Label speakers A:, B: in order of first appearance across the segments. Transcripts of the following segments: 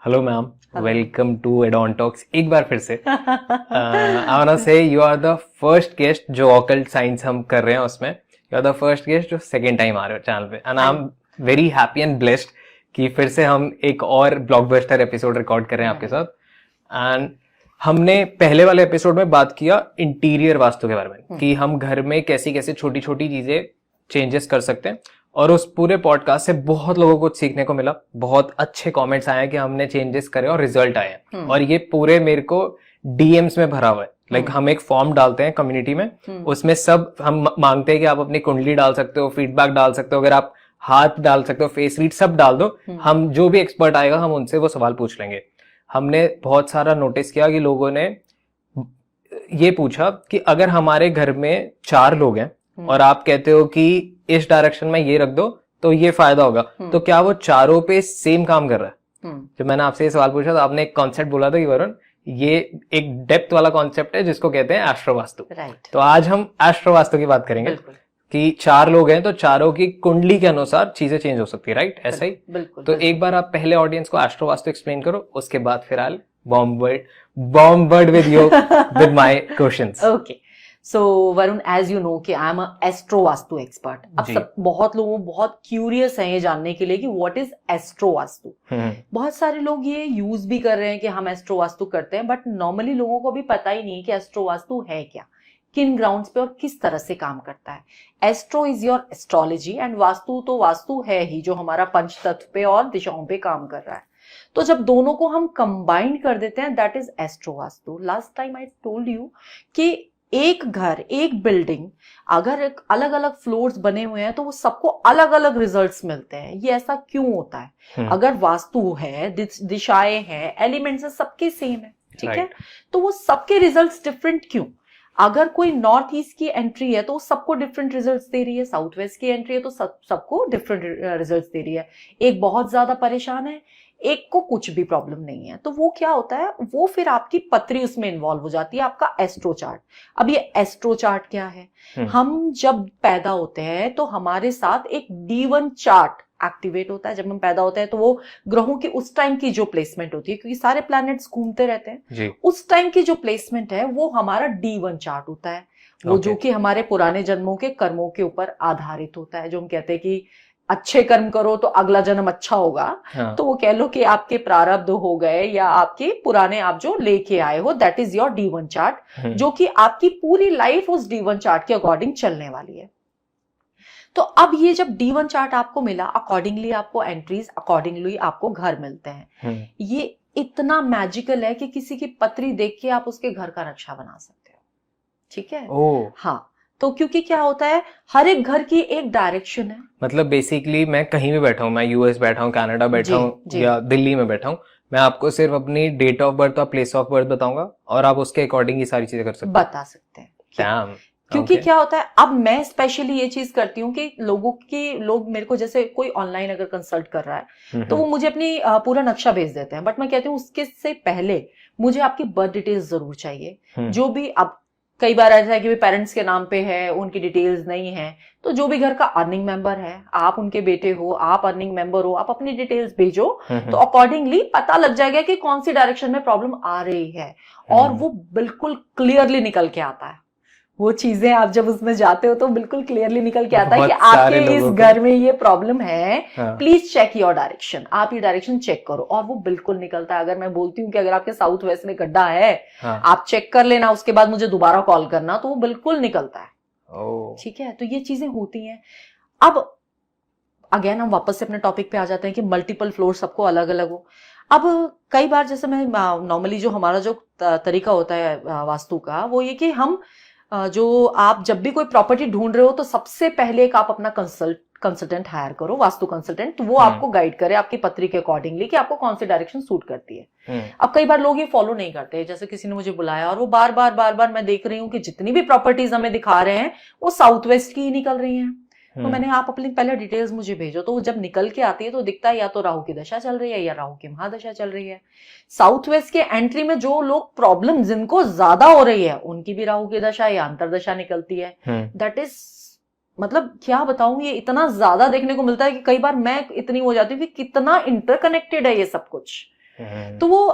A: Hello ma'am, welcome to एडॉन talks. एक बार फिर से I want to say you are the first guest जो ऑकल्ट साइंस हम कर रहे हैं उसमें। You are the first guest जो सेकेंड टाइम आ रहे हो चैनल पे, and I am very happy and blessed कि फिर से हम एक और ब्लॉकबस्टर एपिसोड रिकॉर्ड कर रहे हैं आपके साथ। एंड हमने पहले वाले एपिसोड में बात किया इंटीरियर वास्तु के बारे में कि हम घर में कैसी कैसे छोटी छोटी चीजें चेंजेस कर सकते हैं, और उस पूरे पॉडकास्ट से बहुत लोगों को सीखने को मिला। बहुत अच्छे कमेंट्स आए कि हमने चेंजेस करे और रिजल्ट आए हैं, और ये पूरे मेरे को डीएम्स में भरा हुआ है। लाइक हम एक फॉर्म डालते हैं कम्युनिटी में, उसमें सब हम मांगते हैं कि आप अपनी कुंडली डाल सकते हो, फीडबैक डाल सकते हो, अगर आप हाथ डाल सकते हो, फेस रीड सब डाल दो। हम जो भी एक्सपर्ट आएगा हम उनसे वो सवाल पूछ लेंगे। हमने बहुत सारा नोटिस किया कि लोगों ने ये पूछा कि अगर हमारे घर में 4 लोग हैं और आप कहते हो कि इस डायरेक्शन में ये रख दो तो ये फायदा होगा, तो क्या वो चारों पे सेम काम कर रहा है? जब मैंने आपसे ये सवाल पूछा तो आपने एक कॉन्सेप्ट बोला था कि वरुण, ये एक डेप्थ वाला कॉन्सेप्ट है जिसको कहते हैं एस्ट्रोवास्तु। तो आज हम एस्ट्रोवास्तु की बात करेंगे कि 4 लोग हैं तो चारों की कुंडली के अनुसार चीजें चेंज हो सकती है, राइट? ऐसा ही बिल्कुल। तो एक बार आप पहले ऑडियंस को एस्ट्रोवास्तु एक्सप्लेन करो, उसके बाद फिर I bombard with my questions.
B: Okay, so Varun, as you know कि आई एम अ एस्ट्रोवास्तु एक्सपर्ट। अब सब बहुत लोगों बहुत क्यूरियस हैं ये जानने के लिए कि व्हाट इज एस्ट्रोवास्तु। बहुत सारे लोग ये यूज भी कर रहे हैं कि हम एस्ट्रोवास्तु करते हैं, बट नॉर्मली लोगों को भी पता ही नहीं कि एस्ट्रोवास्तु है क्या, किन ग्राउंड्स पे और किस तरह से काम करता है। Astro is your astrology and vastu तो वास्तु है ही जो हमारा पंच तत्व पे और दिशाओं पे काम कर रहा है। तो जब दोनों को हम कंबाइन कर देते हैं दैट इज एस्ट्रोवास्तु। Last time I told you कि एक घर, एक बिल्डिंग, अगर एक अलग अलग फ्लोर्स बने हुए हैं तो वो सबको अलग अलग रिजल्ट्स मिलते हैं। ये ऐसा क्यों होता है? अगर वास्तु है, दिशाएं हैं, एलिमेंट्स सबके सेम है, ठीक है, तो वो सबके रिजल्ट्स डिफरेंट क्यों? अगर कोई नॉर्थ ईस्ट की एंट्री है तो वो सबको डिफरेंट रिजल्ट्स दे रही है, साउथ वेस्ट की एंट्री है तो सबको डिफरेंट रिजल्ट्स दे रही है। एक बहुत ज्यादा परेशान है, एक को कुछ भी प्रॉब्लम नहीं है, तो वो क्या होता है, वो फिर आपकी पत्री उसमें इन्वॉल्व हो जाती है, आपका एस्ट्रो चार्ट। अब ये एस्ट्रो चार्ट क्या है? हम जब पैदा होते हैं तो हमारे साथ एक D1 चार्ट एक्टिवेट होता है। जब हम पैदा होते हैं तो वो ग्रहों की उस टाइम की जो प्लेसमेंट होती है, क्योंकि सारे प्लैनेट्स घूमते रहते हैं, उस टाइम की जो प्लेसमेंट है वो हमारा D1 चार्ट होता है। वो जो कि हमारे पुराने जन्मों के कर्मों के ऊपर आधारित होता है। जो हम कहते हैं कि अच्छे कर्म करो तो अगला जन्म अच्छा होगा, तो वो कह लो कि आपके प्रारब्ध हो गए या आपके पुराने आप जो लेके आए हो, that is your D1 chart, जो कि आपकी पूरी लाइफ उस D1 चार्ट के अकॉर्डिंग चलने वाली है। तो अब ये जब D1 चार्ट आपको मिला, अकॉर्डिंगली आपको एंट्रीज, अकॉर्डिंगली आपको घर मिलते हैं। ये इतना मैजिकल है कि किसी की पत्री देख के आप उसके घर का नक्शा बना सकते हो, ठीक है? हाँ, तो क्योंकि क्या होता है, हर एक घर की एक डायरेक्शन है।
A: मतलब बेसिकली मैं कहीं भी बैठा हूँ, मैं यूएस बैठा हूँ, कनाडा बैठा हूँ या दिल्ली में बैठा हूँ, मैं आपको सिर्फ अपनी डेट ऑफ बर्थ और प्लेस ऑफ बर्थ बताऊंगा और आप उसके अकॉर्डिंग ही सारी चीजें कर सकते
B: बता सकते हैं। क्योंकि क्या होता है, अब मैं स्पेशली ये चीज करती हूँ कि लोग मेरे को जैसे कोई ऑनलाइन अगर कंसल्ट कर रहा है तो वो मुझे अपनी पूरा नक्शा भेज देते हैं, बट मैं कहती हूँ उसके से पहले मुझे आपकी बर्थ डिटेल्स जरूर चाहिए। जो भी, अब कई बार ऐसा है कि पेरेंट्स के नाम पे है, उनकी डिटेल्स नहीं है, तो जो भी घर का अर्निंग मेंबर है, आप उनके बेटे हो, आप अर्निंग मेंबर हो, आप अपनी डिटेल्स भेजो, तो अकॉर्डिंगली पता लग जाएगा कि कौन सी डायरेक्शन में प्रॉब्लम आ रही है, और वो बिल्कुल क्लियरली निकल के आता है। वो चीजें आप जब उसमें जाते हो तो बिल्कुल क्लियरली निकल के आता है कि आपके इस घर में ये प्रॉब्लम है, प्लीज चेक योर डायरेक्शन, आप ये डायरेक्शन चेक करो, और वो बिल्कुल निकलता है। अगर मैं बोलती हूँ कि अगर आपके साउथ वेस्ट में गड्ढा है, आप चेक कर लेना, उसके बाद मुझे दोबारा कॉल करना, तो वो बिल्कुल निकलता है। ठीक है, तो ये चीजें होती हैं। अब अगेन हम वापस से अपने टॉपिक पे आ जाते हैं कि मल्टीपल फ्लोर सबको अलग अलग हो। अब कई बार जैसे मैं नॉर्मली जो हमारा जो तरीका होता है वास्तु का, वो ये कि हम जो आप जब भी कोई प्रॉपर्टी ढूंढ रहे हो तो सबसे पहले एक आप अपना कंसल्टेंट हायर करो, वास्तु कंसल्टेंट, तो वो आपको गाइड करे आपकी पत्री के अकॉर्डिंगली कि आपको कौन सी डायरेक्शन सूट करती है। अब कई बार लोग ये फॉलो नहीं करते, जैसे किसी ने मुझे बुलाया और वो बार बार मैं देख रही हूँ कि जितनी भी प्रॉपर्टीज हमें दिखा रहे हैं वो साउथ वेस्ट की ही निकल रही हैं। तो मैंने, आप अपनी पहले डिटेल्स मुझे भेजो, तो वो जब निकल के आती है तो दिखता है या तो राहु की दशा चल रही है या राहु की महादशा चल रही है। साउथ वेस्ट के एंट्री में जो लोग प्रॉब्लम जिनको ज्यादा हो रही है उनकी भी राहु की दशा या अंतरदशा निकलती है। दैट इज, मतलब क्या बताऊं, ये इतना ज्यादा देखने को मिलता है कि कई बार मैं इतनी हो जाती हूँ कि कितना इंटरकनेक्टेड है ये सब कुछ। तो वो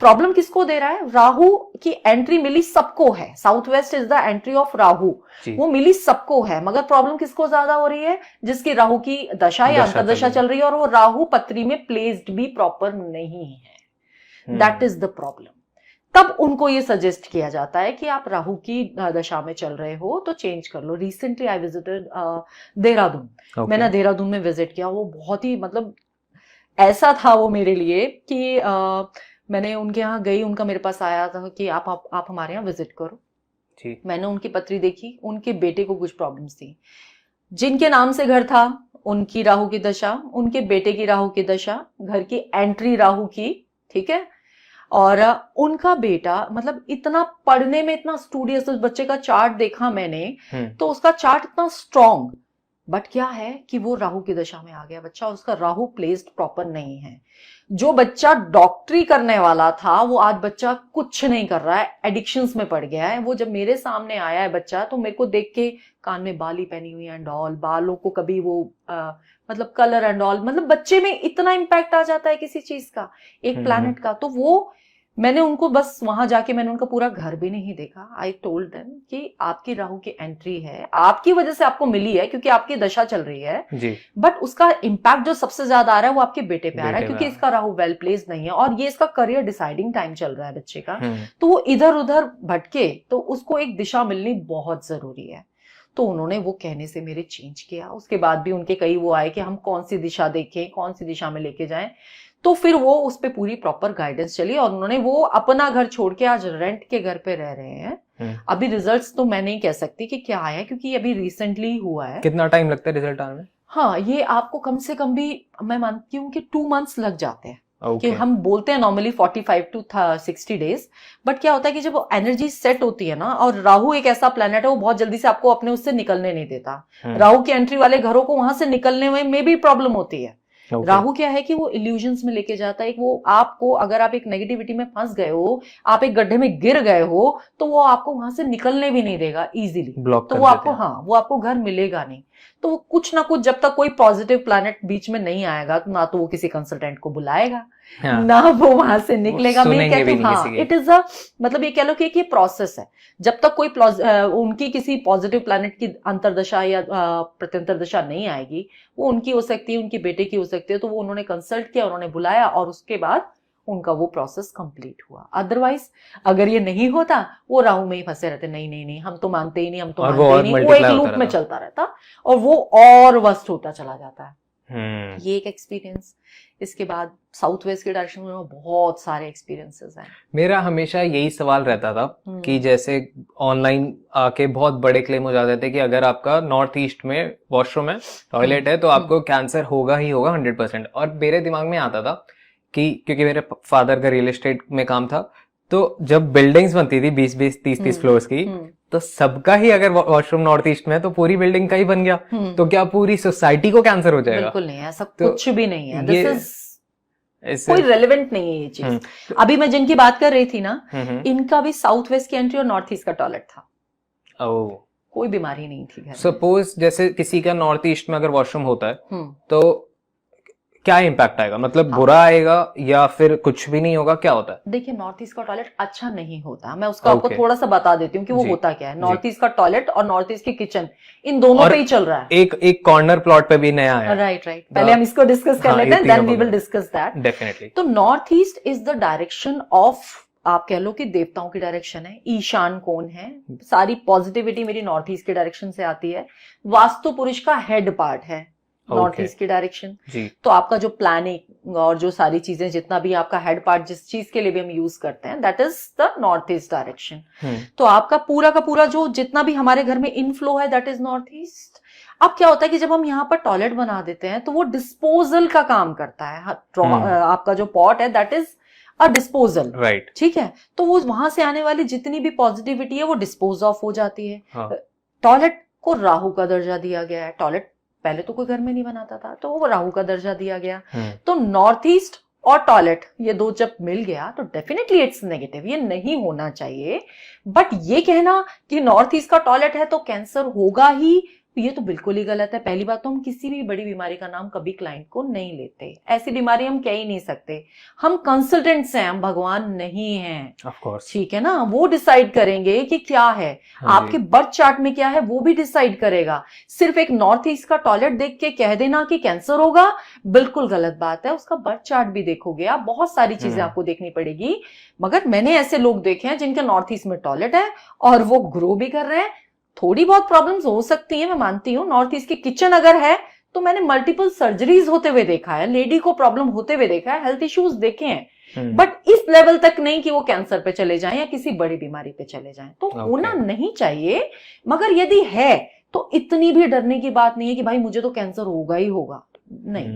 B: प्रॉब्लम किसको दे रहा है? राहु की एंट्री मिली सबको है, south west is the entry of Rahu, वो मिली सबको है, मगर प्रॉब्लम किसको ज्यादा हो रही है? जिसकी राहु की दशा या अंतर्दशा चल रही है और वो राहु पत्री में प्लेस्ड भी प्रॉपर नहीं है। That is the problem. तब उनको ये सजेस्ट किया जाता है कि आप राहु की दशा में चल रहे हो तो चेंज कर लो। Recently I visited Dehradun. मैंने देहरादून में विजिट किया, वो बहुत ही मतलब ऐसा था वो मेरे लिए कि मैंने उनके यहाँ गई, उनका मेरे पास आया था कि आप हमारे यहाँ विजिट करो जी। मैंने उनकी पत्री देखी, उनके बेटे को कुछ प्रॉब्लम्स थी, जिनके नाम से घर था उनकी राहु की दशा, उनके बेटे की राहु की दशा, घर की एंट्री राहु की, ठीक है। और उनका बेटा मतलब इतना पढ़ने में इतना स्टूडियस, उस बच्चे का चार्ट देखा मैंने तो उसका चार्ट इतना स्ट्रॉन्ग, बट क्या है कि वो राहु की दशा में आ गया बच्चा, उसका राहु प्लेस्ड प्रॉपर नहीं है। जो बच्चा डॉक्टरी करने वाला था वो आज बच्चा कुछ नहीं कर रहा है, एडिक्शंस में पड़ गया है। वो जब मेरे सामने आया है बच्चा तो मेरे को देख के, कान में बाली पहनी हुई एंड ऑल, बालों को कभी वो मतलब कलर एंड ऑल, मतलब बच्चे में इतना इम्पैक्ट आ जाता है किसी चीज का, एक प्लैनेट का। तो वो मैंने उनको बस वहां जाके मैंने उनका पूरा घर भी नहीं देखा। आई टोल्ड देम कि आपकी राहु की एंट्री है, आपकी वजह से आपको मिली है क्योंकि आपकी दशा चल रही है जी। बट उसका इम्पैक्ट जो सबसे ज्यादा आ रहा है वो आपके बेटे पे आ रहा है क्योंकि इसका राहु वेल प्लेस नहीं है और ये इसका करियर डिसाइडिंग टाइम चल रहा है बच्चे का। तो वो इधर उधर भटके तो उसको एक दिशा मिलनी बहुत जरूरी है। तो उन्होंने वो कहने से मेरे चेंज किया। उसके बाद भी उनके कई वो आए कि हम कौन सी दिशा देखें, कौन सी दिशा में लेके जाएं। तो फिर वो उस पे पूरी प्रॉपर गाइडेंस चली और उन्होंने वो अपना घर छोड़ के आज रेंट के घर पे रह रहे हैं। अभी रिजल्ट्स तो मैं नहीं कह सकती कि क्या आया क्योंकि अभी रिसेंटली हुआ है।
A: कितना टाइम लगता है रिजल्ट आने में?
B: हाँ, ये आपको कम से कम भी मैं मानती हूँ कि 2 months लग जाते हैं। कि हम बोलते हैं नॉर्मली 45 to 60 days, बट क्या होता है कि जब वो एनर्जी सेट होती है ना, और राहु एक ऐसा प्लैनेट है वो बहुत जल्दी से आपको अपने उससे निकलने नहीं देता। राहु की एंट्री वाले घरों को वहां से निकलने में भी प्रॉब्लम होती है। राहु क्या है कि वो इल्यूजन्स में लेके जाता है। वो आपको, अगर आप एक नेगेटिविटी में फंस गए हो, आप एक गड्ढे में गिर गए हो, तो वो आपको वहां से निकलने भी नहीं देगा इजीली। तो वो आपको, हाँ, वो आपको घर मिलेगा नहीं। तो वो कुछ ना कुछ, जब तक कोई पॉजिटिव प्लैनेट बीच में नहीं आएगा तो ना तो वो किसी कंसल्टेंट को बुलाएगा, हाँ, ना वो वहां से निकलेगा। मैं कहती हूँ हाँ, इट इज अ, मतलब ये कह लो कि एक ये प्रोसेस है। जब तक कोई उनकी किसी पॉजिटिव प्लैनेट की अंतर्दशा या प्रत्यंतर दशा नहीं आएगी, वो उनकी हो सकती है, उनके बेटे की हो सकती है, तो वो उन्होंने कंसल्ट किया, उन्होंने बुलाया और उसके बाद उनका वो प्रोसेस कंप्लीट हुआ। अदरवाइज अगर ये नहीं होता, वो राहु में ही फंसे रहते, नहीं नहीं नहीं हम तो मानते ही नहीं, हम तो मानते ही नहीं, वो एक लूप में चलता रहता और वो और वर्स्ट होता चला जाता है। ये एक एक्सपीरियंस। इसके बाद साउथ वेस्ट के डायरेक्शन में बहुत सारे एक्सपीरियंसेस हैं।
A: मेरा हमेशा यही सवाल रहता था कि जैसे ऑनलाइन आके बहुत बड़े क्लेम हो जाते थे कि अगर आपका नॉर्थ ईस्ट में वॉशरूम है, टॉयलेट है, तो आपको कैंसर होगा ही होगा 100%। और मेरे दिमाग में आता था कि क्योंकि मेरे फादर का रियल एस्टेट में काम था, तो जब बिल्डिंग्स बनती थी 20-20, 30-30 फ्लोर्स की, तो सबका ही अगर वॉशरूम नॉर्थ ईस्ट में है तो पूरी बिल्डिंग का ही बन गया, तो क्या पूरी सोसाइटी को कैंसर हो जाएगा?
B: बिल्कुल नहीं, ऐसा तो कुछ भी नहीं है। दिस इज कोई रेलेवेंट नहीं है ये चीज। अभी मैं जिनकी बात कर रही थी ना, इनका भी साउथ वेस्ट की एंट्री और नॉर्थ ईस्ट का टॉयलेट था। कोई बीमारी नहीं थी घर।
A: सपोज जैसे किसी का नॉर्थ ईस्ट में अगर वॉशरूम होता है तो क्या इम्पैक्ट आएगा? मतलब बुरा आएगा या फिर कुछ भी नहीं होगा? क्या होता है?
B: देखिए, नॉर्थ ईस्ट का टॉयलेट अच्छा नहीं होता। मैं उसका आपको थोड़ा सा बता देती हूँ कि वो होता क्या है। नॉर्थ ईस्ट का टॉयलेट और नॉर्थ ईस्ट की किचन, इन दोनों पे ही चल रहा है। एक
A: कॉर्नर प्लॉट पे भी नया है।
B: राइट। पहले हम इसको डिस्कस कर लेते हैं, then we will discuss that definitely. तो north east is the direction of, आप कह लो कि देवताओं की डायरेक्शन है, ईशान कोण है। सारी पॉजिटिविटी मेरी नॉर्थ ईस्ट के डायरेक्शन से आती है। वास्तु पुरुष का हेड पार्ट है नॉर्थ ईस्ट की डायरेक्शन। तो आपका जो प्लानिंग और जो सारी चीजें, जितना भी आपका हेड पार्ट जिस चीज के लिए भी हम यूज करते हैं, that is the north east direction. तो आपका पूरा का पूरा जो जितना भी हमारे घर में इनफ्लो है, दैट इज नॉर्थ ईस्ट। अब क्या होता है कि जब हम यहाँ पर टॉयलेट बना देते हैं तो वो डिस्पोजल का काम करता है। आपका जो पॉट है, that is a disposal, right, ठीक है। तो वो वहां से आने वाली जितनी भी पॉजिटिविटी है वो डिस्पोज ऑफ हो जाती है। टॉयलेट को राहु का दर्जा दिया गया है। टॉयलेट पहले तो कोई घर में नहीं बनाता था, तो वो राहु का दर्जा दिया गया। तो नॉर्थ ईस्ट और टॉयलेट, ये दो जब मिल गया तो डेफिनेटली इट्स नेगेटिव। ये नहीं होना चाहिए। बट ये कहना कि नॉर्थ ईस्ट का टॉयलेट है तो कैंसर होगा ही, ये तो बिल्कुल ही गलत है। पहली बात तो हम किसी भी बड़ी बीमारी का नाम कभी क्लाइंट को नहीं लेते, ऐसी बीमारी हम कह ही नहीं सकते। हम कंसल्टेंट्स हैं, हम भगवान नहीं हैं।
A: Of course.
B: ठीक है ना, वो डिसाइड करेंगे कि क्या है, आपके बर्थ चार्ट में क्या है वो भी डिसाइड करेगा। सिर्फ एक नॉर्थ ईस्ट का टॉयलेट देख के कह देना कि कैंसर होगा, बिल्कुल गलत बात है। उसका बर्थ चार्ट भी देखोगे आप, बहुत सारी चीजें आपको देखनी पड़ेगी। मगर मैंने ऐसे लोग देखे हैं जिनके नॉर्थ ईस्ट में टॉयलेट है और वो ग्रो भी कर रहे हैं। थोड़ी बहुत प्रॉब्लम्स हो सकती हैं, मैं मानती हूँ। नॉर्थ ईस्ट की किचन अगर है तो मैंने मल्टीपल सर्जरीज होते हुए देखा है, लेडी को प्रॉब्लम होते हुए देखा है, हेल्थ इश्यूज देखे हैं, बट इस लेवल तक नहीं कि वो कैंसर पे चले जाएं या किसी बड़ी बीमारी पे चले जाएं। तो होना नहीं चाहिए, मगर यदि है तो इतनी भी डरने की बात नहीं है कि भाई मुझे तो कैंसर होगा ही होगा। नहीं,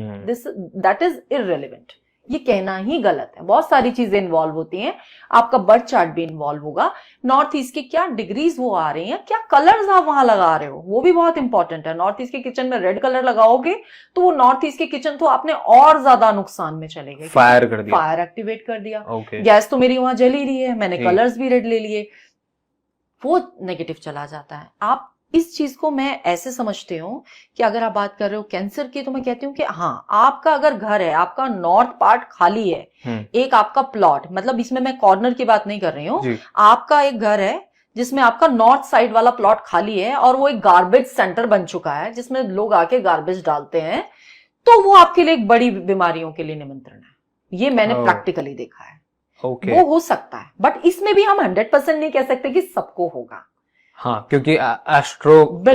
B: दैट इज इररिलेवेंट। ये कहना ही गलत है। बहुत सारी चीजें इन्वॉल्व होती हैं, आपका बर्थ चार्ट भी इन्वॉल्व होगा, नॉर्थ ईस्ट के क्या डिग्रीज वो आ रही हैं, क्या कलर्स आप वहां लगा रहे हो, वो भी बहुत इंपॉर्टेंट है। नॉर्थ ईस्ट के किचन में रेड कलर लगाओगे तो वो नॉर्थ ईस्ट के किचन तो आपने और ज्यादा नुकसान में चले गए,
A: फायर कर दिया,
B: फायर एक्टिवेट कर दिया। गैस तो मेरी वहां जल ही रही है, मैंने कलर्स भी रेड ले लिए, वो नेगेटिव चला जाता है। आप इस चीज को मैं ऐसे समझती हूँ कि अगर आप बात कर रहे हो कैंसर की, तो मैं कहती हूँ कि हाँ, आपका अगर घर है, आपका नॉर्थ पार्ट खाली है, एक आपका प्लॉट, मतलब इसमें मैं कॉर्नर की बात नहीं कर रही हूँ, आपका एक घर है जिसमें आपका नॉर्थ साइड वाला प्लॉट खाली है और वो एक गार्बेज सेंटर बन चुका है जिसमें लोग आके गार्बेज डालते हैं, तो वो आपके लिए एक बड़ी बीमारियों के लिए निमंत्रण है। ये मैंने प्रैक्टिकली देखा है। वो हो सकता है, बट इसमें भी हम 100% नहीं कह सकते कि सबको होगा।
A: हाँ, क्योंकि एस्ट्रो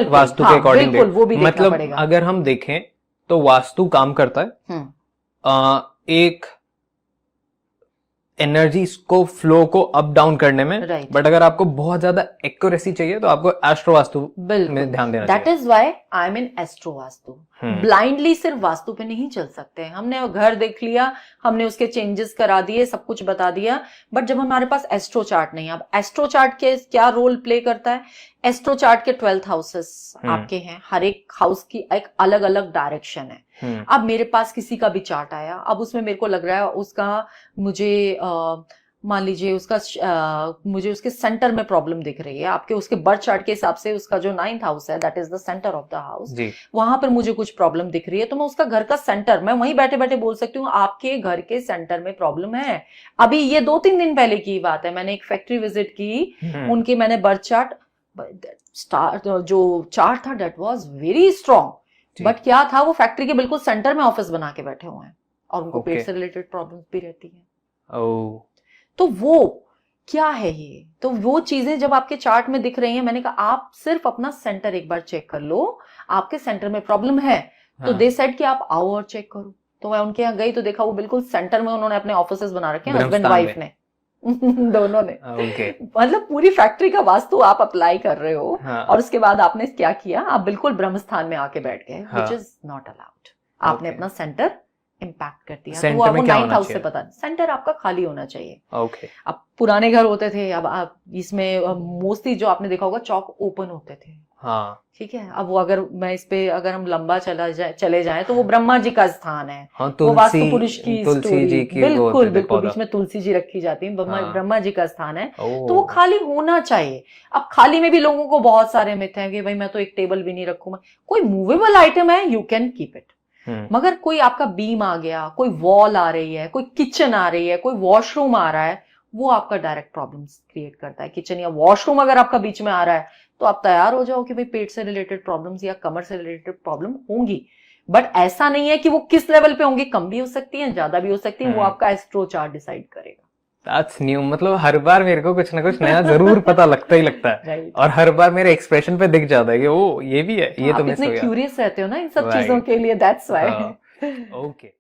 A: वास्तु के अकॉर्डिंग
B: वो भी
A: मतलब
B: पड़ेगा।
A: अगर हम देखें तो वास्तु काम करता है एक एनर्जी को, फ्लो को अप डाउन करने में, बट अगर आपको बहुत ज्यादा एक्यूरेसी चाहिए तो आपको एस्ट्रो वास्तु में ध्यान देना चाहिए।
B: That is why I am in astro vastu. Blindly सिर्फ वास्तु पे नहीं चल सकते। हमने घर देख लिया, हमने उसके चेंजेस करा दिए, सब कुछ बता दिया, बट जब हमारे पास एस्ट्रो चार्ट नहीं है। अब एस्ट्रो चार्ट के क्या रोल प्ले करता है? एस्ट्रो चार्ट के 12 हाउसेस आपके हैं, हर एक हाउस की एक अलग अलग डायरेक्शन है। अब मेरे पास किसी का भी चार्ट आया, अब उसमें मेरे को लग रहा है उसका, मुझे मान लीजिए उसका मुझे उसके सेंटर में प्रॉब्लम दिख रही है। आपके उसके बर्थ चार्ट के हिसाब से उसका जो 9th हाउस है, that is the centre of the house, वहां पर मुझे कुछ प्रॉब्लम दिख रही है, तो मैं उसका घर का सेंटर, मैं वहीं बैठे बैठे बोल सकती हूँ आपके घर के सेंटर में प्रॉब्लम है। अभी ये 2-3 दिन पहले की बात है, मैंने एक फैक्ट्री विजिट की, उनके मैंने बर्थ चार्ट, जो चार्ट था that was very strong, but क्या था, वो फैक्ट्री के बिल्कुल सेंटर में ऑफिस बना के बैठे हुए हैं और उनको पेट से रिलेटेड प्रॉब्लम्स भी रहती है। तो वो क्या है ये? तो वो चीजें जब आपके चार्ट में दिख रही हैं, मैंने कहा आप सिर्फ अपना सेंटर एक बार चेक कर लो, आपके सेंटर में प्रॉब्लम है। तो दे सेड कि आप आओ और चेक करो। तो मैं उनके यहाँ गई तो देखा वो बिल्कुल सेंटर में उन्होंने अपने ऑफिसेस बना रखे हैं, हस्बैंड वाइफ ने दोनों ने। मतलब पूरी फैक्ट्री का वास्तु आप अप्लाई कर रहे हो, और उसके बाद आपने क्या किया, आप बिल्कुल ब्रह्मस्थान में आके बैठ गए, व्हिच इज नॉट अलाउड। आपने अपना सेंटर इम्पैक्ट कर दिया। तो वो 9th हाउस से पता, सेंटर आपका खाली होना चाहिए। अब पुराने घर होते थे, अब आप इसमें मोस्टली जो आपने देखा होगा चौक ओपन होते थे। ठीक है, अब वो अगर मैं इस पे अगर हम लंबा चले जाएं तो वो ब्रह्मा जी का स्थान है। वो वास्तु पुरुष की स्टोरी, बिल्कुल बिल्कुल, बीच में तुलसी जी रखी जाती है, ब्रह्मा जी का स्थान है, तो वो खाली होना चाहिए। अब खाली में भी लोगों को बहुत सारे मिथ हैं कि भाई मैं तो एक टेबल भी नहीं रखूंगा। कोई मूवेबल आइटम है, यू कैन कीप इट, मगर कोई आपका बीम आ गया, कोई वॉल आ रही है, कोई किचन आ रही है, कोई वॉशरूम आ रहा है, वो आपका डायरेक्ट प्रॉब्लम्स क्रिएट करता है। किचन या वॉशरूम अगर आपका बीच में आ रहा है तो आप तैयार हो जाओ कि भाई पेट से रिलेटेड प्रॉब्लम्स या कमर से रिलेटेड प्रॉब्लम होंगी। बट ऐसा नहीं है कि वो किस लेवल पे होंगी, कम भी हो सकती है, ज्यादा भी हो सकती है, वो आपका एस्ट्रो चार्ट डिसाइड करेगा।
A: That's new, मतलब हर बार मेरे को कुछ ना कुछ नया जरूर पता लगता ही लगता है। right. और हर बार मेरे एक्सप्रेशन पे दिख जाता है कि वो ये भी है, ये तो मिस हो गया।
B: आप इतने क्यूरियस रहते हो ना इन सब चीजों के लिए, दैट्स व्हाई।
A: ओके।